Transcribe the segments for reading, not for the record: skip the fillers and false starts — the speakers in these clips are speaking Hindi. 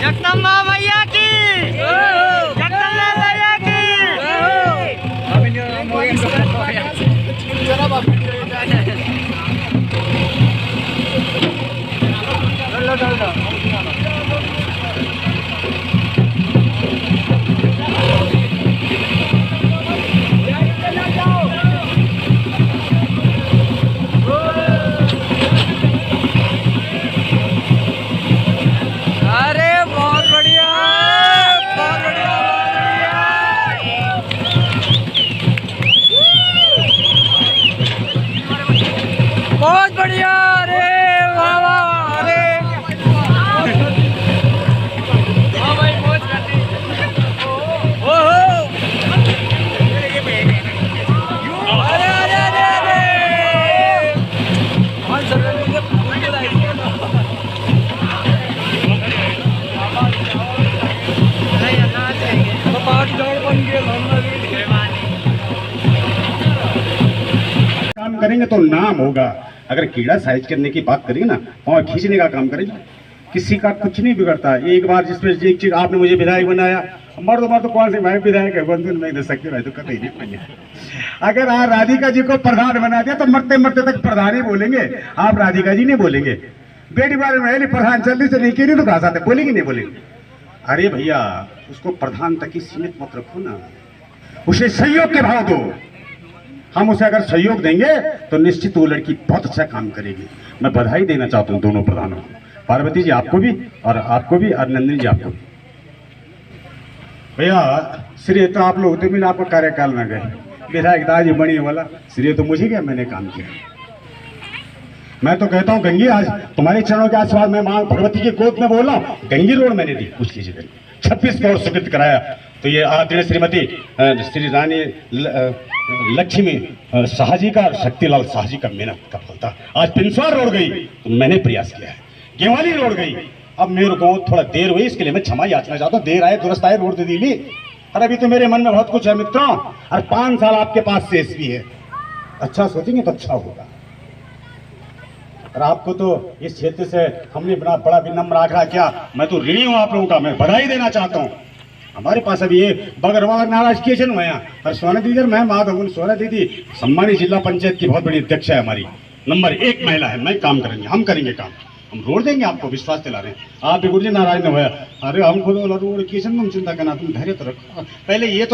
जगदम्बा मैया की, जगदम्बा मैया की। अरे बहुत बढ़िया, बहुत बढ़िया, बहुत बढ़िया। अरे वाह वाह, अरे हाँ भाई बहुत करती। ओहो, अरे अरे अरे अरे काम करेंगे तो नाम होगा। अगर कीड़ा साइज करने की बात करेंगे ना, और खींचने का काम करेंगे, किसी का कुछ नहीं बिगड़ता। एक बार जिसमें एक चीज आपने मुझे विधायक बनाया, मर तो कौन से भाई विधायक है, बंधु नहीं दे सकते भाई, तो कतई नहीं बने। अगर आप राधिका जी को प्रधान बना दिया तो मरते मरते तक प्रधान ही बोलेंगे, आप राधिका जी नहीं बोलेंगे। बेटी बारे में प्रधान जल्दी से लेके नहीं तो कहा जाते, बोलेंगे नहीं बोलेंगे। अरे भैया, उसको प्रधान तक ही सीमित मत रखो ना, उसे सहयोग के भाव दो। हम उसे अगर सहयोग देंगे तो निश्चित वो लड़की बहुत अच्छा काम करेगी। मैं बधाई देना चाहता हूँ दोनों प्रधानों को, पार्वती जी आपको भी और नंदिनी जी आपको भी। भैया श्रेय तो आप लोग तो मिला आपको कार्यकाल में गए, विधायक दाजी बनी वाला श्रेय तो मुझे क्या, मैंने काम किया। मैं तो कहता हूँ गंगी, आज तुम्हारे चरणों के आशीर्वाद में मां भगवती की गोद में बोल रहा हूँ, गंगी रोड मैंने दी, पूछ लीजिए। 26 करोड़ स्वीकृत कराया। तो ये आदरणीय श्रीमती श्री रानी लक्ष्मी शाहजी का, शक्तिलाल शाहजी का मेहनत का फल था। आज पिंसवार रोड गई तो मैंने प्रयास किया है, गेवाली रोड गई। अब मेरे को थोड़ा देर हुई, इसके लिए मैं क्षमा याचना चाहता हूँ। देर आए दुरुस्त आए, रोड दे दी ली। अरे अभी तो मेरे मन में बहुत कुछ है मित्रों, और 5 साल आपके पास शेष भी है। अच्छा सोचेंगे तो अच्छा होगा। और आपको तो इस क्षेत्र से हमने बड़ा विनम्र आग्रह किया, मैं तो ऋणी हूँ आप लोगों का, मैं बधाई देना चाहता हूँ। हमारे पास अभी ये बगरवार नाराज किए हुए हैं, और सोना दीदी मैं माधव सोना दीदी सम्मानित जिला पंचायत की बहुत बड़ी अध्यक्ष है, हमारी नंबर 1 महिला है। मैं काम करेंगे, हम करेंगे काम, हम रोड देंगे, आपको विश्वास दिला रहे हैं। आप भी गुरुजी नाराज न हुआ, अरे हम खुद रोड की तुम चिंता करना, तुम धैर्य तो रखो, पहले ये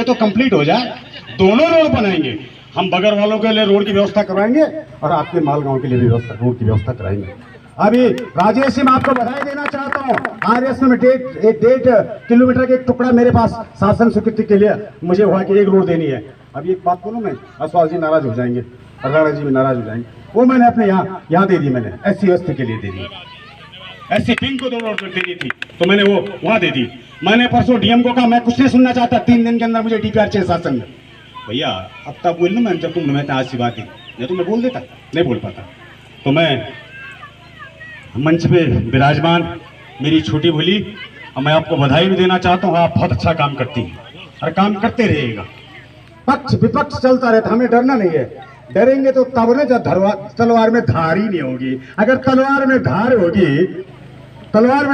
तो कंप्लीट हो जाए, दोनों रोड बनाएंगे। हम बगर वालों के लिए रोड की व्यवस्था करवाएंगे और आपके मालगांव के लिए भी रोड की व्यवस्था कराएंगे। अभी राजेश जी मैं आपको बधाई देना चाहता हूँ। RS में 1.5 किलोमीटर का एक टुकड़ा मेरे पास शासन स्वीकृति के लिए मुझे हुआ कि एक रोड देनी है। अभी एक बात बोलूँ मैं, अस्वाल जी नाराज हो जाएंगे, राणा जी भी नाराज हो जाएंगे। वो मैंने अपने यहाँ दे दी, मैंने SC के लिए दे दी। SC पिंक को 2 रोड देनी थी तो मैंने वो वहाँ दे दी। मैंने परसों DM को कहा मैं कुछ नहीं सुनना चाहता, 3 दिन के अंदर मुझे DPR चाहिए शासन में। भैया अब तक बोल मैं जब तुम मैं आज सी बात ही नहीं तो मैं बोल देता, नहीं बोल पाता। तो मैं मंच पे विराजमान मेरी छोटी भूली, और मैं आपको बधाई भी देना चाहता हूँ। आप बहुत अच्छा काम करती हैं और काम करते रहिएगा। पक्ष विपक्ष चलता रहता, हमें डरना नहीं है। डरेंगे तो तब ना जब तलवार में धार ही नहीं होगी। अगर तलवार में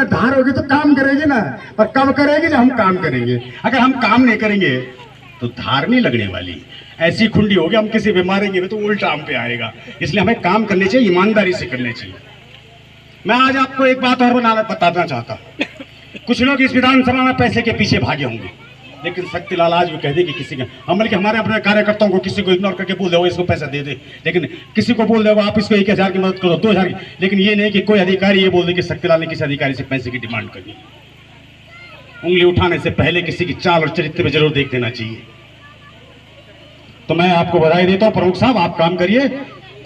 धार होगी तो काम करेगी ना, पर कब करेगी जब हम काम करेंगे। अगर हम काम नहीं करेंगे तो धार नहीं लगने वाली, ऐसी खुंडी होगी, हम किसी भी मारेंगे तो उल्टा हम पे आएगा। इसलिए हमें काम करने चाहिए, ईमानदारी से करने चाहिए। मैं आज आपको एक बात और बताना चाहता हूँ। कुछ लोग इस विधानसभा में पैसे के पीछे भागे होंगे, लेकिन शक्तिलाल आज भी कह दे कि किसी का हम कि हमारे अपने कार्यकर्ताओं को किसी को इग्नोर करके बोल दो इसको पैसा दे दे, लेकिन किसी को बोल दो आप इसको 1000 की मदद करो, 2000 की, लेकिन ये नहीं कि कोई अधिकारी ये बोल दे कि शक्तिलाल ने किसी अधिकारी से पैसे की डिमांड करी। उंगली उठाने से पहले किसी की चाल और चरित्र में जरूर देख देना चाहिए। तो मैं आपको बधाई देता हूँ प्रमुख साहब, आप काम करिए,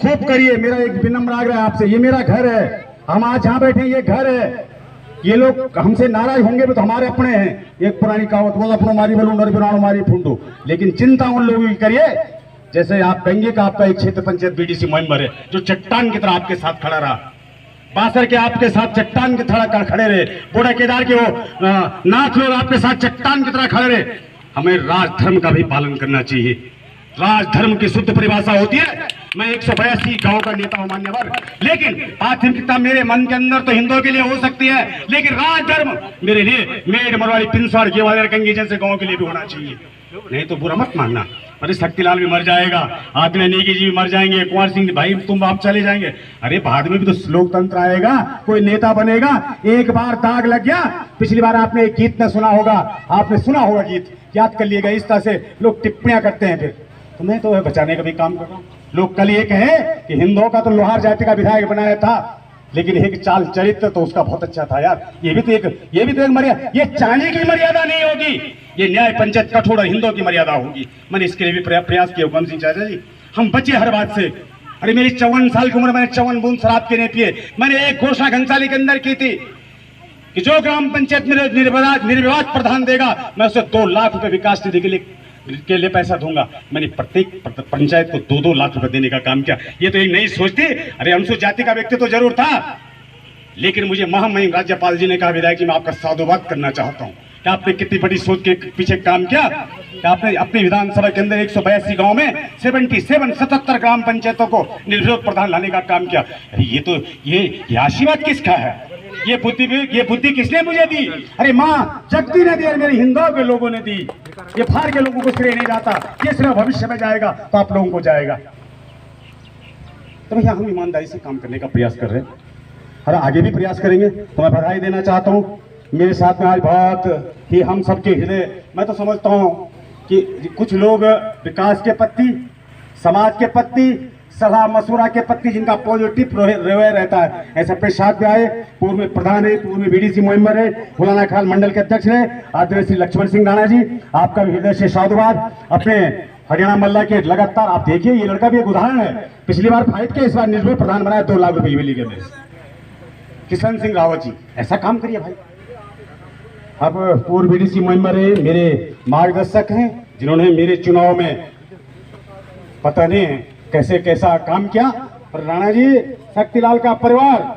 खूब करिए। मेरा एक विनम्र आग्रह है आपसे, ये मेरा घर है, हम आज जहाँ बैठे ये घर है। ये लोग हमसे नाराज होंगे भी तो हमारे अपने हैं। एक पुरानी कहावत बोला, अपनो मारी बलून और बिरानो मारी फूंडो, लेकिन चिंता उन लोगों की करिए जैसे आप कहेंगे कि आपका एक क्षेत्र पंचायत BDC मेंबर है जो चट्टान की तरह आपके साथ खड़ा रहा, बासर के आपके साथ चट्टान की तरह खड़े रहे, बोड़ा केदार के वो नाथ लोग आपके साथ चट्टान की तरह खड़े रहे। हमें राज धर्म का भी पालन करना चाहिए। राजधर्म की शुद्ध परिभाषा होती है। मैं 182 गांव का नेता हूं मान्यवर, लेकिन प्राथमिकता मेरे मन के अंदर तो हिंदुओं के लिए हो सकती है, लेकिन राजधर्म मेरे लिए मेड मरवाड़ी पिंसवाड़ गेवालिया गंगी जैसे गांव के लिए भी होना चाहिए। नहीं तो बुरा मत मानना। अरे शक्तिलाल भी मर जाएगा, आत्मे नेगी जी भी मर जाएंगे, कुंवर सिंह भाई तुम आप चले जाएंगे, अरे बाद में भी तो लोकतंत्र आएगा, कोई नेता बनेगा। एक बार दाग लग गया। पिछली बार आपने एक गीत न सुना होगा, आपने सुना होगा गीत, याद कर लिएगा। इस तरह से लोग टिप्पणियां करते हैं, फिर तो मैं तो बचाने का भी काम कर रहा हूँ। लोग कल ये कहे कि हिंदुओं का तो लोहार जाति का विधायक बनाया था, लेकिन एक चाल चरित्र तो उसका बहुत अच्छा था यार। ये भी तो एक मर्यादा, ये चांदी की मर्यादा नहीं होगी, ये न्याय पंचायत कठोर और हिंदुओं की मर्यादा होगी। मैंने इसके लिए भी प्रयास किया हुकम सिंह चाचा जी, हम बचे हर बात से। अरे मेरी 54 साल की उम्र, मैंने 54 बूंद शराब के नहीं पिए। मैंने एक घोषणा घनसाली के अंदर की थी कि जो ग्राम पंचायत में निर्विवाद प्रधान देगा, मैं उसे 2 लाख रुपए विकास निधि के लिए पैसा दूंगा। मैंने प्रत्येक पंचायत को 2-2 लाख रुपए देने का काम किया। ये तो एक नई सोच थी। अरे अनुसूचित जाति का व्यक्ति तो जरूर था, लेकिन मुझे महामहिम राज्यपाल जी ने कहा, विधायक जी मैं आपका साधुवाद करना चाहता हूं कि आपने कितनी बड़ी सोच के पीछे काम किया कि आपने अपनी विधानसभा के अंदर 182 गांव में 77 ग्राम पंचायतों को निर्विरोध प्रधान लाने का काम किया। ये तो ये आशीर्वाद किसका है? ये बुद्धि किसने मुझे दी? अरे माँ शक्ति ने दी, मेरे हिंदुओं के लोगों ने दी। ये बाहर के लोगों को श्रेय नहीं जाता, ये श्रेय भविष्य में जाएगा तो आप लोगों को जाएगा। तो भैया हम ईमानदारी से काम करने का प्रयास कर रहे हैं और आगे भी प्रयास करेंगे। तो मैं बधाई देना चाहता हूँ। मेरे साथ में आज बहुत ही हम सबके हृदय, मैं तो समझता हूँ कि कुछ लोग विकास के पत्ती, समाज के पत्ती, सलाह मशुरा के पत्ती, जिनका पॉजिटिव रवैया रहता है, ऐसे अपने साथ में आए। पूर्व में प्रधान है, पूर्व में बीडीसी मेंबर है, फुलाना खाल मंडल के अध्यक्ष है, आदरणीय श्री लक्ष्मण सिंह राणा जी, आपका भी हृदय से साधुवाद। अपने हरियाणा मल्ला के लगातार आप देखिए, ये लड़का भी एक उदाहरण है। पिछली बार फाइट के, इस बार निर्भय प्रधान बनाया 2 लाख रुपए यूएली के में। किशन सिंह रावत जी, ऐसा काम करिए भाई। अब पूर्व बीडीसी मेंबर है, मेरे मार्गदर्शक हैं, जिन्होंने मेरे चुनाव में पता नहीं कैसे कैसा काम किया। और राणा जी, शक्तिलाल का परिवार,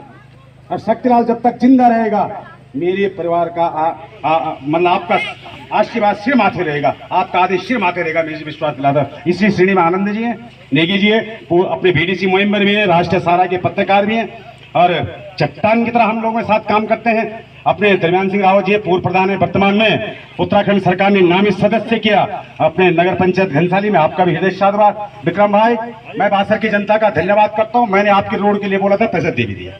और शक्तिलाल जब तक जिंदा रहेगा, मेरे परिवार का मतलब आपका आशीर्वाद सिर माथे रहेगा, आपका आदेश सिर माथे रहेगा, मुझे विश्वास दिलाता। इसी श्रेणी में आनंद जी हैं, नेगी जी है, अपने बीडीसी मेंबर भी हैं, राष्ट्रीय सहारा के पत्रकार भी हैं, और चट्टान की तरह हम लोगों के साथ काम करते हैं। अपने दरमियान सिंह रावत जी पूर्व प्रधान है, वर्तमान में उत्तराखंड सरकार ने नामित सदस्य किया अपने नगर पंचायत घनसाली में, आपका भी हृदय साधुवाद। विक्रम भाई, मैं बासर की जनता का धन्यवाद करता हूं। मैंने आपकी रोड के लिए बोला था, पैसा दे भी दिया।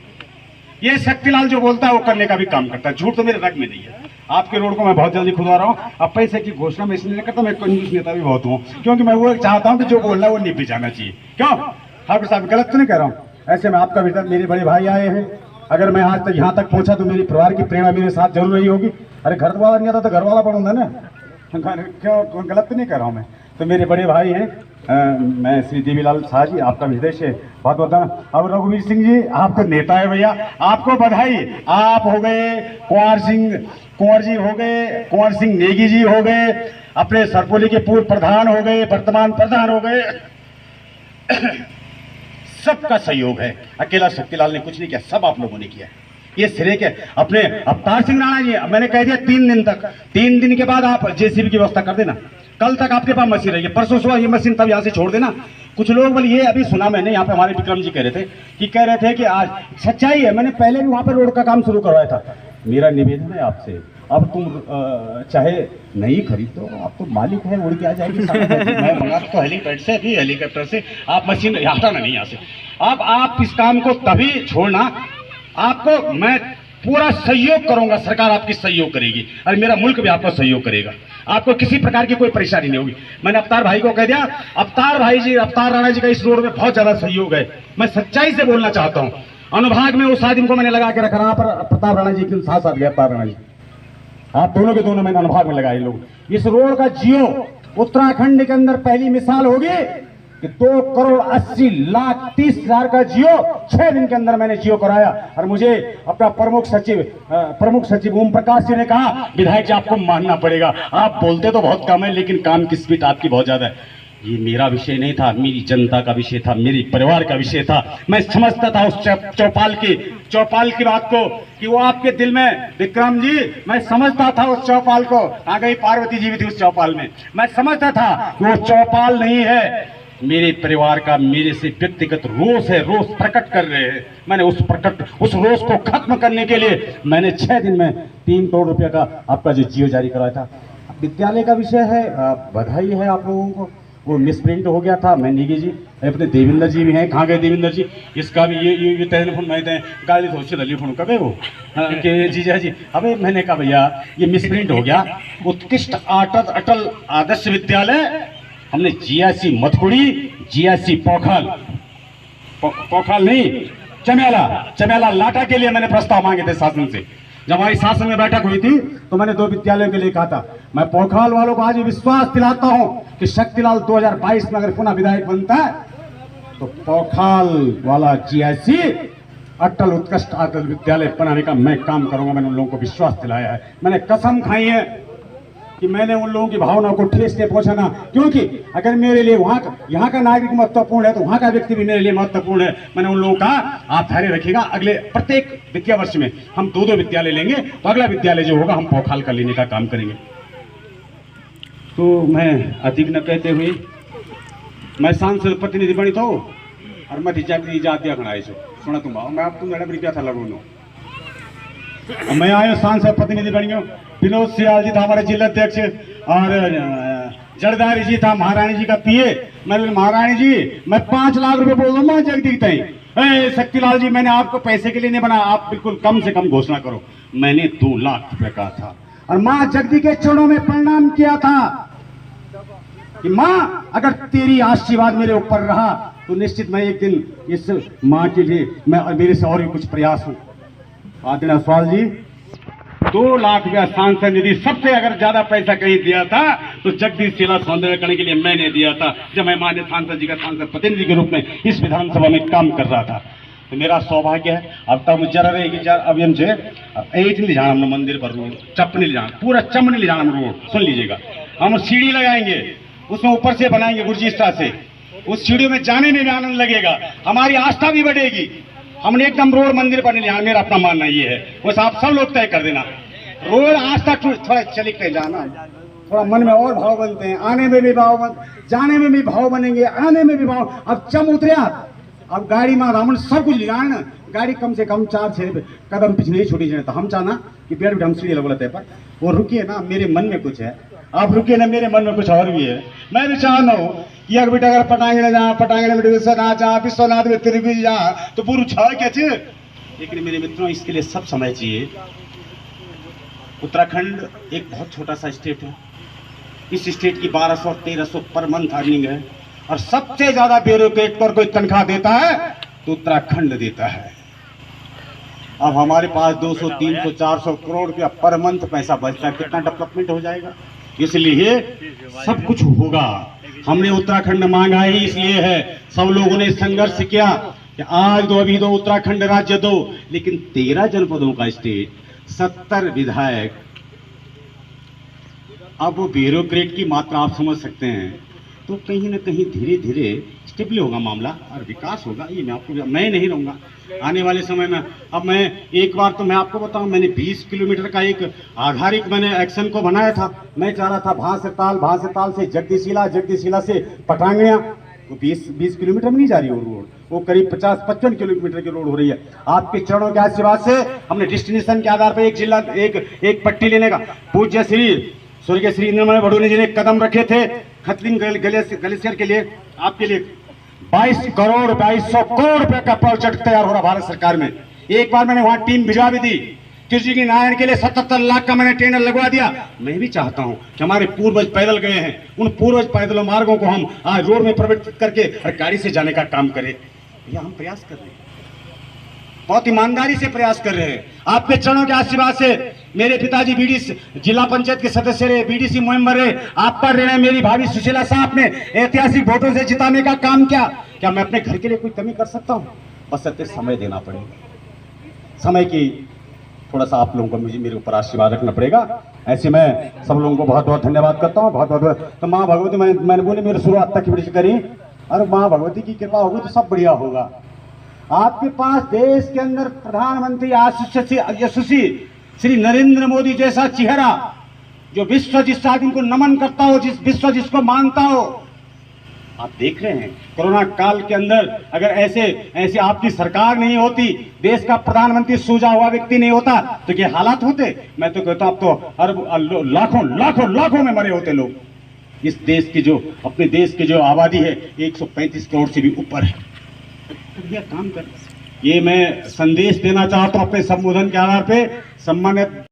ये शक्तिलाल जो बोलता है वो करने का भी काम करता है, झूठ तो मेरे रग में नहीं है। आपके रोड को मैं बहुत जल्दी खुदवा रहा हूँ। अब पैसे की घोषणा मैं इसलिए नहीं करता, मैं कंजूस नेता भी बहुत हूँ, क्योंकि मैं वो चाहता हूँ कि जो बोलना है वो निभ जाना चाहिए। क्यों ठाकुर साहब, गलत तो नहीं कह रहा हूँ? ऐसे में आपका भी, मेरे बड़े भाई आए हैं, अगर मैं आज तक यहाँ तक पहुंचा तो मेरी परिवार की प्रेरणा मेरे साथ जरूर रही होगी। अरे घर वाला नहीं आता तो घर वाला बनूंगा ना, क्यों गलत तो नहीं कर रहा हूँ मैं? तो मेरे बड़े भाई हैं, मैं श्री देवीलाल शाह जी, आपका हृदय से बहुत बहुत। अब रघुवीर सिंह जी, आप तो नेता है भैया, आपको बधाई। आप हो गए, कुंवर जी हो गए, कुंवर सिंह नेगी जी हो गए, अपने सरपोली के पूर्व प्रधान हो गए, वर्तमान प्रधान हो गए। सबका सहयोग है, अकेला शक्तिलाल ने कुछ नहीं किया, सब आप लोगों ने किया। ये सिरे के अपने अवतार सिंह राणा जी, मैंने कह दिया 3 दिन तक, 3 दिन के बाद आप जेसीबी की व्यवस्था कर देना। कल तक आपके पास मशीन रहेगी, परसों सुबह ये मशीन तब यहाँ से छोड़ देना। कुछ लोग बोले, ये अभी सुना मैंने, यहाँ पे हमारे विक्रम जी कह रहे थे कि आज सच्चाई है, मैंने पहले भी वहाँ पे रोड का काम शुरू करवाया था। मेरा निवेदन है आपसे, अब तुम चाहे नहीं खरीदो, आप तो मालिक है, उड़ के आ जाएगी। मैं मंगा तो हेलीपैड से, भी हेलीकॉप्टर से, आप मशीन हटाना नहीं यहाँ से। अब आप इस काम को तभी छोड़ना, आपको मैं पूरा सहयोग करूंगा, सरकार आपकी सहयोग करेगी और मेरा मुल्क भी आपका सहयोग करेगा। आपको किसी प्रकार की कोई परेशानी नहीं होगी। मैंने अवतार भाई को कह दिया, अवतार भाई जी, अवतार राणा जी का इस रोड में बहुत ज्यादा सहयोग है। मैं सच्चाई से बोलना चाहता हूँ। अनुभाग में उस आदमी को मैंने लगा के रखा, पर प्रताप राणा जी के साथ गया, अवतार राणा जी, आप दोनों के दोनों मैंने अनुभाग में लगाए लोग। इस रोड का जियो उत्तराखंड के अंदर पहली मिसाल होगी कि 2,80,30,000 का जियो 6 दिन के अंदर मैंने जियो कराया। और मुझे अपना प्रमुख सचिव ओम प्रकाश जी ने कहा, विधायक जी आपको मानना पड़ेगा, आप बोलते तो बहुत कम है लेकिन काम की स्पीड आपकी बहुत ज्यादा है। ये मेरा विषय नहीं था, मेरी जनता का विषय था, मेरे परिवार का विषय था। मैं समझता था उस चौपाल की बात को कि वो आपके दिल में, विक्रम जी, मैं समझता था उस चौपाल को। आ गई पार्वती जी भी थी उस चौपाल में। मैं समझता था कि वो चौपाल नहीं है, मेरे परिवार का मेरे से व्यक्तिगत रोष है, रोष प्रकट कर रहे हैं। मैंने उस रोष को खत्म करने के लिए मैंने 6 दिन में 3 करोड़ रुपए का आपका जो जियो जारी कराया था। विद्यालय का विषय है, बधाई है आप लोगों को, वो मिसप्रिंट हो गया था। मैं निगी जी, अपने देवेंद्र जी भी हैं, कहाँ गए देवेंद्र जी? इसका भी ये टेलीफोन मैं दें गाली तो टेलीफोन कब है वो कि जीजा जी, अबे मैंने कहा भैया ये मिसप्रिंट हो गया। उत्कृष्ट अटल आदर्श विद्यालय हमने जीआईसी मथुड़ी, जीआईसी पोखल नहीं, चमेला लाटा के लिए मैंने प्रस्ताव मांगे थे शासन से। जब हमारी शासन में बैठक हुई थी तो मैंने 2 विद्यालयों के लिए कहा था। मैं पोखल वालों को आज विश्वास दिलाता हूं कि शक्तिलाल 2022 में अगर पुनः विधायक बनता है तो पोखल वाला जीआईसी अटल उत्कृष्ट आदर्श विद्यालय बनाने का मैं काम करूंगा। मैंने उन लोगों को विश्वास दिलाया है, मैंने कसम खाई है कि मैंने उन लोगों की भावनाओं को ठेस नहीं पहुंचाना। क्योंकि अगर मेरे लिए यहाँ का नागरिक महत्वपूर्ण है तो वहाँ का व्यक्ति भी मेरे लिए महत्वपूर्ण है। मैंने उन लोगों का, आप धैर्य रखिएगा, अगले प्रत्येक विद्या वर्ष में हम 2-2 विद्यालय लेंगे, तो अगला विद्यालय जो होगा हम पोखल का लेने का काम करेंगे। तो मैं अधिक न कहते हुए, मैं सांसद प्रतिनिधि बनी तो और मत जातिया खड़ाई छो सुना तुम मैं आप तुम क्या था लगो मैं आयो सांसद प्रतिनिधि बनी हूँ। विनोद सियाल जी था हमारे जिला अध्यक्ष और जरदारी जी था महारानी जी का पीए। मैंने महारानी जी मैं 5 लाख रुपए बोल दूंगा जगदीश तई। शक्तिलाल जी मैंने आपको पैसे के लिए नहीं बनाया, आप बिल्कुल कम से कम घोषणा करो। मैंने 2 लाख रुपए कहा था और माँ जगदी के चरणों में प्रणाम किया था कि माँ अगर तेरी आशीर्वाद मेरे ऊपर रहा तो निश्चित मैं एक दिन इस माँ के लिए मैं मेरे से और भी कुछ प्रयास हूँ। आदिना सवाल जी 2 लाख रुपया सांसद निधि, सबसे अगर ज्यादा पैसा कहीं दिया था तो जगदीश शिला सौंदर्यकरण के लिए मैंने दिया था, जब मैं माननीय सांसद जी का सांसद प्रतिनिधि के रूप में इस विधानसभा में काम कर रहा था। तो मेरा सौभाग्य है अब तक मुझे जरा रहेगी अब हम एट नहीं ले जाना हमने मंदिर पर रोड, चप नहीं ले जाना, पूरा चम नहीं ले जाना हम रोड। सुन लीजिएगा, हम सीढ़ी लगाएंगे, उसमें ऊपर से बनाएंगे गुरजिस्ता से, उस सीढ़ी में जाने में भी आनंद लगेगा, हमारी आस्था भी बढ़ेगी। हमने एकदम रोड मंदिर पर नहीं लिया, मेरा अपना मानना ये है, बस आप सब लोग तय कर देना। रोड आस्था थोड़ा चले के जाना, थोड़ा मन में और भाव बनते हैं, आने में भी भाव जाने में भी भाव बनेंगे, आने में भी भाव। अब चम उतरिया, अब गाड़ी में रावण सब कुछ लिया ना, गाड़ी कम से कम 4-6 कदम पिछले ही छोटी जाए। तो हम चाहना कि पेड़ हम सीढ़ी लगते हैं पर वो रुकिए ना, मेरे मन में कुछ है, आप रुकिए ना, मेरे मन में कुछ और भी है। मैं भी चाहना हूँ कि अगर बेटा अगर पटांगणे में विश्वनाथ जा, विश्वनाथ में त्रिभुज जा तो पूरा छा क्या चे। लेकिन मेरे मित्रों इसके लिए सब समय चाहिए। उत्तराखंड एक बहुत छोटा सा स्टेट है, इस स्टेट की 1200-1300 पर मंथ अर्निंग है और सबसे ज्यादा ब्यूरोक्रेट पर कोई तनख्वाह देता है तो उत्तराखंड देता है। अब हमारे पास 200, 300, 400 करोड़ रुपया पर मंथ पैसा बचता है, कितना डेवलपमेंट हो जाएगा। इसलिए सब कुछ होगा। हमने उत्तराखंड मांगा ही इसलिए है, सब लोगों ने संघर्ष किया कि आज दो, अभी दो, उत्तराखंड राज्य दो, लेकिन 13 जनपदों का स्टेट, 70 विधायक। अब वो ब्यूरोक्रेट की मात्रा आप समझ सकते हैं, तो कहीं ना कहीं धीरे धीरे स्टेबल होगा मामला और विकास होगा। ये मैं नहीं रहूँगा आने वाले समय में। अब मैं एक बार तो मैं आपको बताऊं, मैंने 20 किलोमीटर का एक आधारित मैंने एक्शन को बनाया था। मैं चाह रहा था भांसेताल से जगदीशिला से पटांगणिया, तो 20 किलोमीटर में नहीं जा रही वो रोड, वो करीब 50-55 किलोमीटर की रोड हो रही है। आपके चरणों के आशीर्वाद से हमने डेस्टिनेशन के आधार पर एक जिला एक पट्टी लेने का पूज्य श्री स्वर्गीय श्री इंद्रमणि बड़ोनी जी ने कदम रखे थे खतलिंग ग्लेशियर के लिए। आपके लिए 2200 करोड़ रुपए का प्रोजेक्ट तैयार हो रहा भारत सरकार में। एक बार मैंने वहां टीम भिजवा भी दी। कृष्ण नारायण के लिए 77 लाख का मैंने टेंडर लगवा दिया। मैं भी चाहता हूं कि हमारे पूर्वज पैदल गए हैं, उन पूर्वज पैदल मार्गों को हम आज रोड में परिवर्तित करके और गाड़ी से जाने का काम करें। यह हम प्रयास कर रहे हैं, बहुत ईमानदारी से प्रयास कर रहे हैं। आपके चरणों के आशीर्वाद से मेरे पिताजी बीडीसी जिला पंचायत के सदस्य रहे, बीडीसी मेंबर रहे, आप पर रहे। मेरी भाभी सुशीला साहब ने ऐतिहासिक वोटों से जिताने का काम किया। क्या मैं अपने घर के लिए कोई कमी कर सकता हूं? बस समय देना पड़ेगा। समय की थोड़ा सा आप लोगों को मुझे मेरे ऊपर आशीर्वाद रखना पड़ेगा। ऐसे मैं सब लोगों को बहुत बहुत धन्यवाद करता हूँ, बहुत बहुत। तो माँ भगवती मैंने बोली मेरे शुरुआत तक की वृद्धि करी, और माँ भगवती की कृपा होगी तो सब बढ़िया होगा। आपके पास देश के अंदर प्रधानमंत्री यशस्वी श्री नरेंद्र मोदी जैसा चेहरा, जो विश्व जिस आदमी को नमन करता हो, विश्व जिसको मानता हो, आप देख रहे हैं कोरोना काल के अंदर अगर ऐसे आपकी सरकार नहीं होती, देश का प्रधानमंत्री सूझा हुआ व्यक्ति नहीं होता, तो ये हालात होते। मैं तो कहता हूं अब तो अरब लाखों में मरे होते लोग। इस देश की जो अपने देश की जो आबादी है 135 करोड़ से भी ऊपर है। तो यह काम कर, ये मैं संदेश देना चाहता हूं अपने संबोधन के आधार पे। सम्मानित